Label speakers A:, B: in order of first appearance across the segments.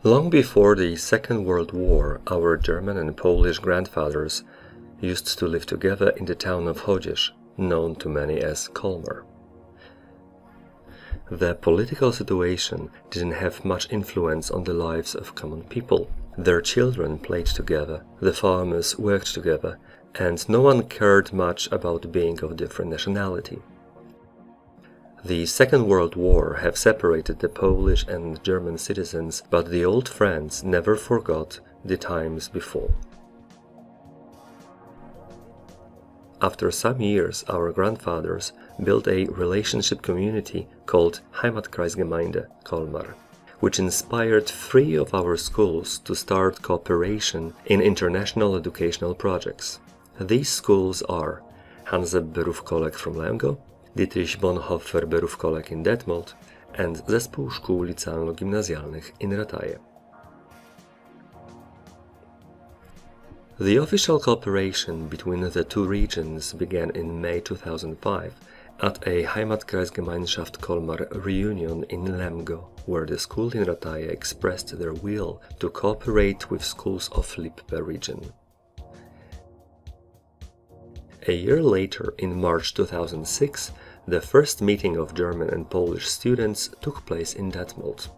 A: Long before the Second World War, our German and Polish grandfathers used to live together in the town of Chodzież, known to many as Kolmar. The political situation didn't have much influence on the lives of common people. Their children played together, the farmers worked together, and no one cared much about being of different nationality. The Second World War have separated the Polish and German citizens, but the old friends never forgot the times before. After some years, our grandfathers built a relationship community called Heimatkreisgemeinde Kolmar, which inspired 3 of our schools to start cooperation in international educational projects. These schools are Hanse Berufskolleg from Lemgo, Dietrich Bonhoeffer Berufskolleg in Detmold, and Zespół Szkół Licealno-Gimnazjalnych in Rataje. The official cooperation between the 2 regions began in May 2005 at a Heimatkreisgemeinschaft Kolmar reunion in Lemgo, where the school in Rataje expressed their will to cooperate with schools of Lippe region. A year later, in March 2006, the first meeting of German and Polish students took place in Detmold.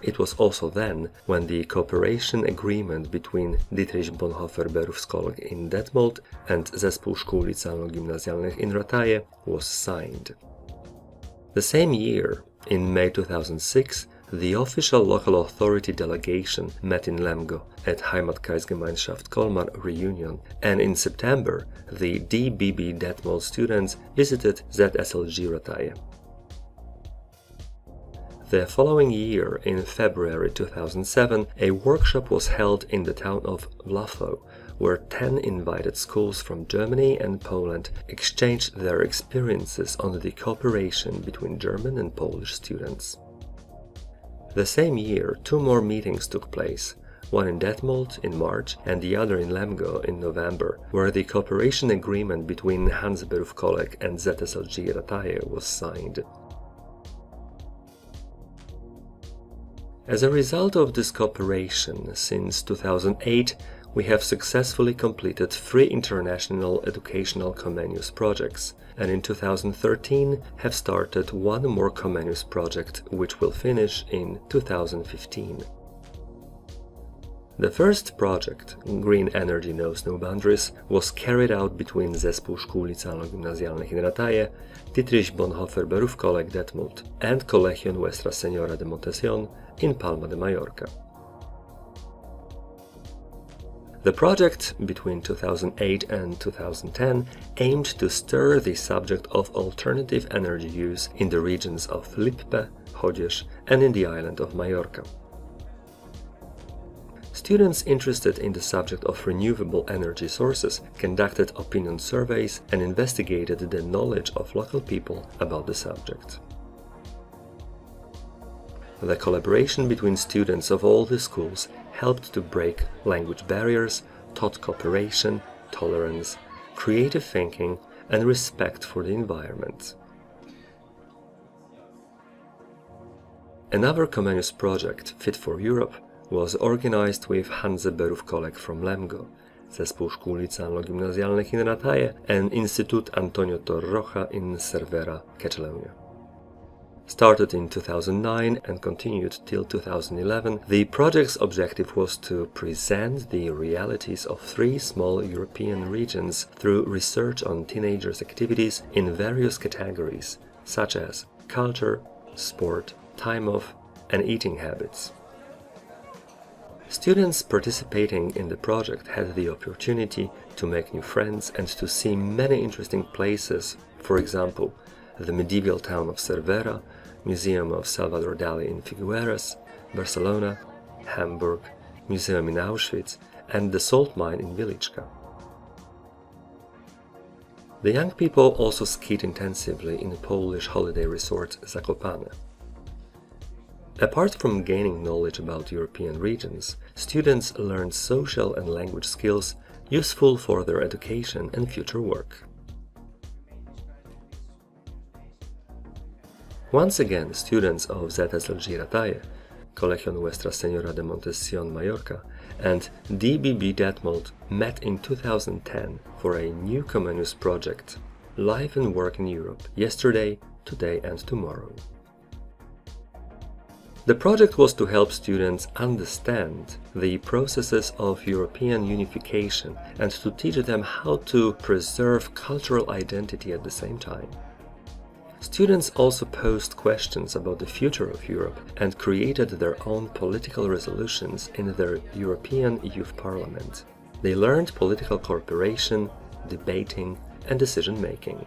A: It was also then when the cooperation agreement between Dietrich Bonhoeffer Berufskolleg in Detmold and Zespół Szkół Licealno-Gimnazjalnych in Rataje was signed. The same year, in May 2006, the official local authority delegation met in Lemgo at Heimatkreisgemeinschaft Kolmar reunion, and in September, the DBB Detmold students visited ZSLG Rataje. The following year, in February 2007, a workshop was held in the town of Wlafo, where 10 invited schools from Germany and Poland exchanged their experiences on the cooperation between German and Polish students. The same year, 2 more meetings took place, one in Detmold in March and the other in Lemgo in November, where the cooperation agreement between Hanse Berufskolleg and ZSLG Rataje was signed. As a result of this cooperation, since 2008, we have successfully completed 3 international educational Comenius projects, and in 2013 have started 1 more Comenius project, which will finish in 2015. The first project, Green Energy Knows No Boundaries, was carried out between Zespół Szkół Licealno-Gimnazjalnych in Rataje, Dietrich Bonhoeffer Berufskolleg Detmold and Colegio Nuestra Señora de Montesión in Palma de Mallorca. The project between 2008 and 2010 aimed to stir the subject of alternative energy use in the regions of Lippe, Chodzież and in the island of Majorca. Students interested in the subject of renewable energy sources conducted opinion surveys and investigated the knowledge of local people about the subject. The collaboration between students of all the schools helped to break language barriers, taught cooperation, tolerance, creative thinking, and respect for the environment. Another Comenius project, Fit for Europe, was organized with Hanse Berufskolleg from Lemgo, Zespół Szkół Licealno-Gimnazjalnych in Rataje and Instytut Antonio Torroja in Cervera, Catalonia. Started in 2009 and continued till 2011, the project's objective was to present the realities of 3 small European regions through research on teenagers' activities in various categories, such as culture, sport, time off, and eating habits. Students participating in the project had the opportunity to make new friends and to see many interesting places, for example, the medieval town of Cervera, Museum of Salvador Dali in Figueres, Barcelona, Hamburg, Museum in Auschwitz, and the salt mine in Wieliczka. The young people also skied intensively in the Polish holiday resort Zakopane. Apart from gaining knowledge about European regions, students learned social and language skills useful for their education and future work. Once again, students of ZSLG Rataje Colegio Nuestra Señora de Montesión, Mallorca, and DBB Detmold met in 2010 for a new Comenius project, Live and Work in Europe, Yesterday, Today and Tomorrow. The project was to help students understand the processes of European unification and to teach them how to preserve cultural identity at the same time. Students also posed questions about the future of Europe and created their own political resolutions in their European Youth Parliament. They learned political cooperation, debating, and decision-making.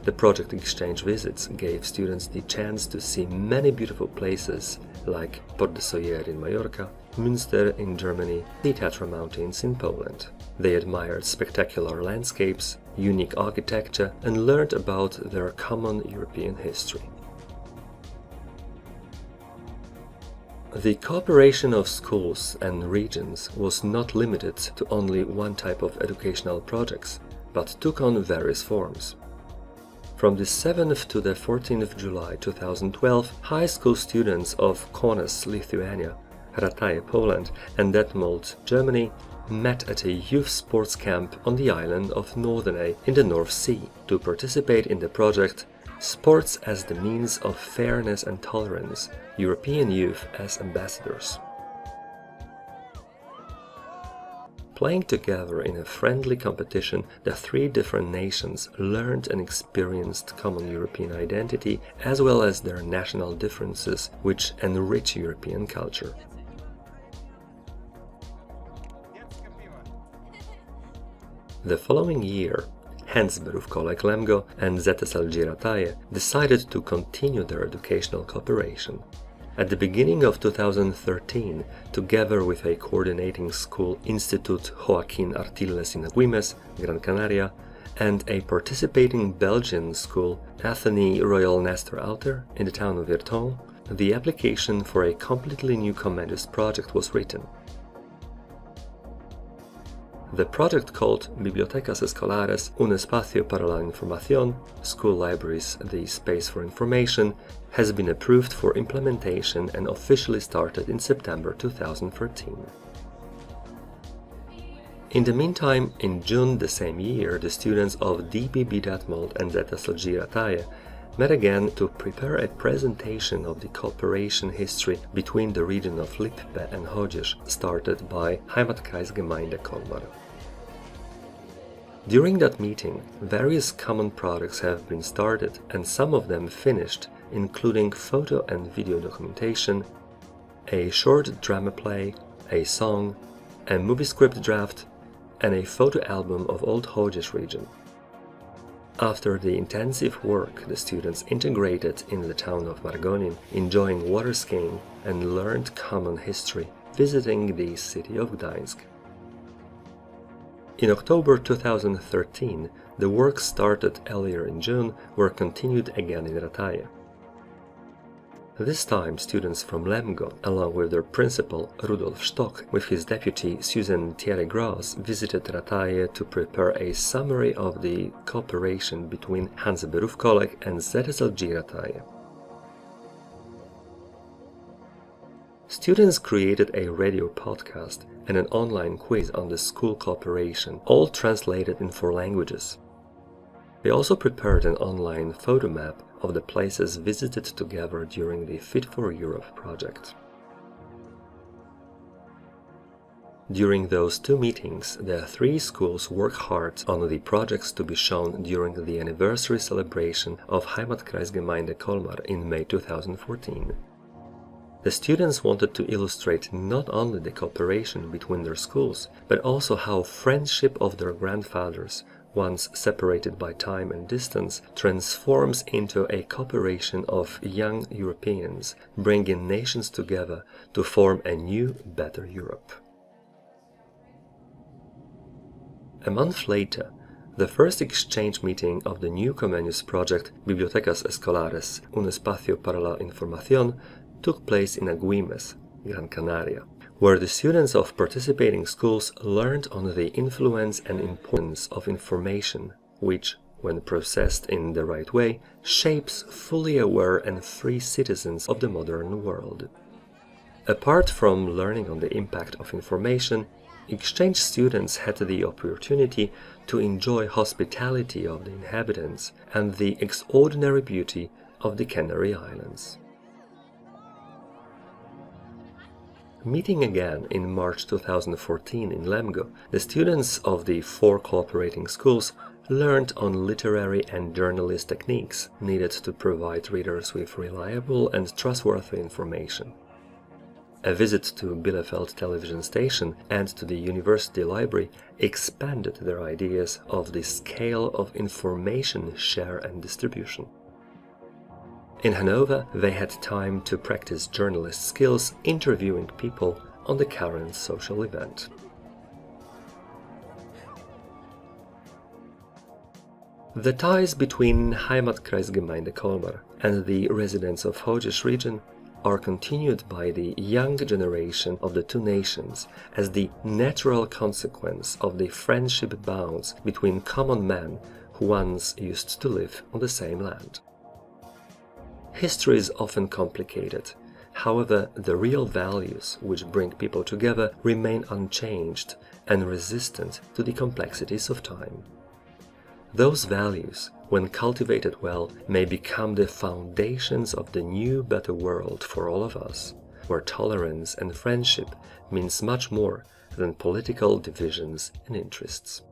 A: The project exchange visits gave students the chance to see many beautiful places like Port de Soyer in Mallorca, Münster in Germany, the Tatra Mountains in Poland. They admired spectacular landscapes, unique architecture, and learned about their common European history. The cooperation of schools and regions was not limited to only one type of educational projects, but took on various forms. From the 7th to the 14th of July 2012, high school students of Kaunas, Lithuania, Rataje, Poland, and Detmold, Germany, met at a youth sports camp on the island of Norderney in the North Sea to participate in the project Sports as the Means of Fairness and Tolerance, European Youth as Ambassadors. Playing together in a friendly competition, the three different nations learned and experienced common European identity as well as their national differences, which enrich European culture. The following year, Hansberuf Kolek Lemgo and ZSLG Rataje decided to continue their educational cooperation. At the beginning of 2013, together with a coordinating school Institut Joaquín Artiles in Agüimes, Gran Canaria, and a participating Belgian school Atheny Royal Nestor Alter in the town of Virton, the application for a completely new Comenius project was written. The project, called Bibliotecas Escolares, un espacio para la información, School Libraries, the Space for Information, has been approved for implementation and officially started in September 2013. In the meantime, in June the same year, the students of DBB Detmold and ZSLG Rataje met again to prepare a presentation of the cooperation history between the region of Lippe and Chodzież, started by Heimatkreisgemeinde Kolmar. During that meeting, various common projects have been started and some of them finished, including photo and video documentation, a short drama play, a song, a movie script draft, and a photo album of Old Chodzież region. After the intensive work, the students integrated in the town of Margonin, enjoying water skiing and learned common history, visiting the city of Gdańsk. In October 2013, the work started earlier in June were continued again in Rataje. This time, students from Lemgo, along with their principal Rudolf Stock, with his deputy Susan Thierry-Gros, visited Rataje to prepare a summary of the cooperation between Hansberuf Kolek and ZSLG Rataje. Students created a radio podcast and an online quiz on the school cooperation, all translated in 4 languages. They also prepared an online photo map of the places visited together during the Fit for Europe project. During those 2 meetings, the 3 schools worked hard on the projects to be shown during the anniversary celebration of Heimatkreisgemeinde Kolmar in May 2014. The students wanted to illustrate not only the cooperation between their schools, but also how friendship of their grandfathers, once separated by time and distance, transforms into a cooperation of young Europeans, bringing nations together to form a new, better Europe. A month later, the first exchange meeting of the new Comenius project Bibliotecas Escolares, un espacio para la información, took place in Agüimes, Gran Canaria, where the students of participating schools learned on the influence and importance of information, which, when processed in the right way, shapes fully aware and free citizens of the modern world. Apart from learning on the impact of information, exchange students had the opportunity to enjoy hospitality of the inhabitants and the extraordinary beauty of the Canary Islands. Meeting again in March 2014 in Lemgo, the students of the 4 cooperating schools learned on literary and journalist techniques needed to provide readers with reliable and trustworthy information. A visit to Bielefeld television station and to the university library expanded their ideas of the scale of information share and distribution. In Hanover, they had time to practice journalist skills interviewing people on the current social event. The ties between Heimatkreisgemeinde Colmar and the residents of Chodzież region are continued by the young generation of the two nations as the natural consequence of the friendship bonds between common men who once used to live on the same land. History is often complicated. However, the real values which bring people together remain unchanged and resistant to the complexities of time. Those values, when cultivated well, may become the foundations of the new, better world for all of us, where tolerance and friendship means much more than political divisions and interests.